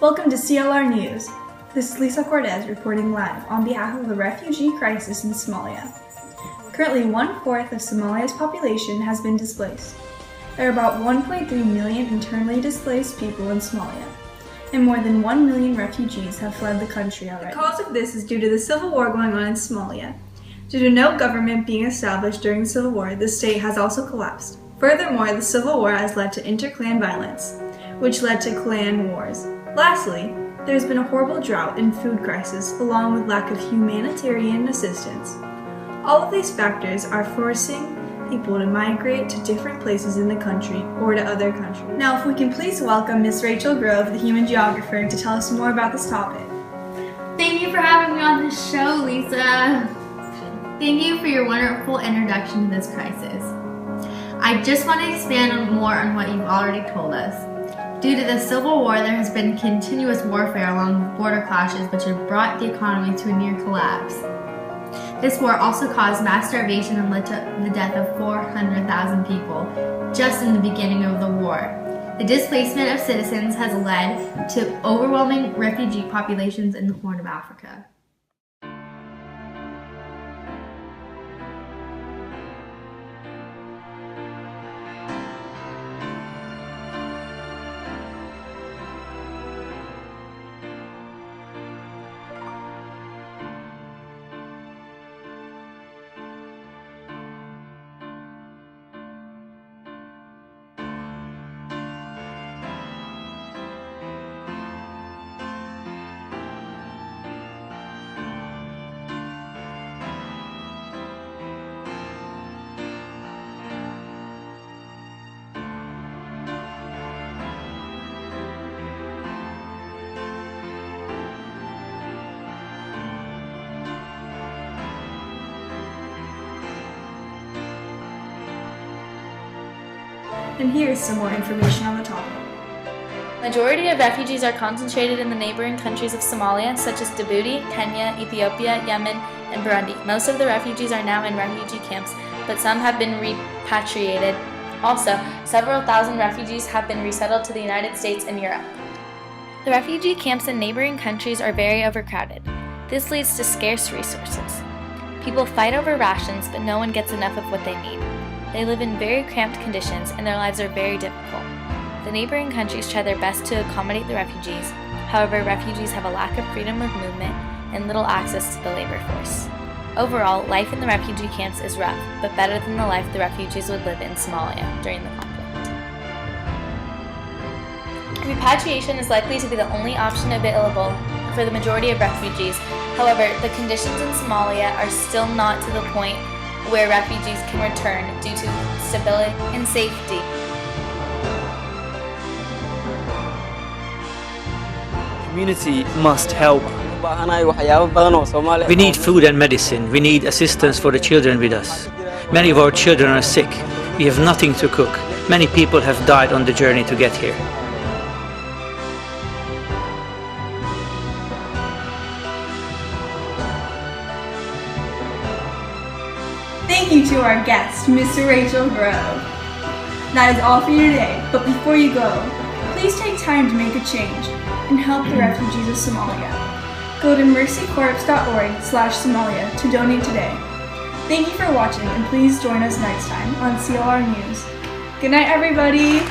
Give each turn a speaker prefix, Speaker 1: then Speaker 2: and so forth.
Speaker 1: Welcome to CLR News. This is Lisa Cortez reporting live on behalf of the refugee crisis in Somalia. Currently, 1/4 of Somalia's population has been displaced. There are about 1.3 million internally displaced people in Somalia, and more than 1 million refugees have fled the country already. The cause of this is due to the civil war going on in Somalia. Due to no government being established during the civil war, the state has also collapsed. Furthermore, the civil war has led to inter-clan violence, which led to clan wars. Lastly, there has been a horrible drought and food crisis, along with lack of humanitarian assistance. All of these factors are forcing people to migrate to different places in the country or to other countries. Now, if we can please welcome Ms. Rachel Grove, the human geographer, to tell us more about this topic.
Speaker 2: Thank you for having me on this show, Lisa. Thank you for your wonderful introduction to this crisis. I just want to expand more on what you've already told us. Due to the Civil War, there has been continuous warfare along with border clashes which have brought the economy to a near collapse. This war also caused mass starvation and led to the death of 400,000 people just in the beginning of the war. The displacement of citizens has led to overwhelming refugee populations in the Horn of Africa.
Speaker 1: And here's some more information on the topic.
Speaker 3: Majority of refugees are concentrated in the neighboring countries of Somalia, such as Djibouti, Kenya, Ethiopia, Yemen, and Burundi. Most of the refugees are now in refugee camps, but some have been repatriated. Also, several thousand refugees have been resettled to the United States and Europe. The refugee camps in neighboring countries are very overcrowded. This leads to scarce resources. People fight over rations, but no one gets enough of what they need. They live in very cramped conditions and their lives are very difficult. The neighboring countries try their best to accommodate the refugees. However, refugees have a lack of freedom of movement and little access to the labor force. Overall, life in the refugee camps is rough, but better than the life the refugees would live in Somalia during the conflict. Repatriation is likely to be the only option available for the majority of refugees. However, the conditions in Somalia are still not to the point where refugees can return due to stability and safety.
Speaker 4: Community must help.
Speaker 5: We need food and medicine. We need assistance for the children with us. Many of our children are sick. We have nothing to cook. Many people have died on the journey to get here.
Speaker 1: Thank you to our guest, Mr. Rachel Grove. That is all for you today, but before you go, please take time to make a change and help the refugees of Somalia. Go to mercycorps.org/Somalia to donate today. Thank you for watching, and please join us next time on CLR News. Good night, everybody.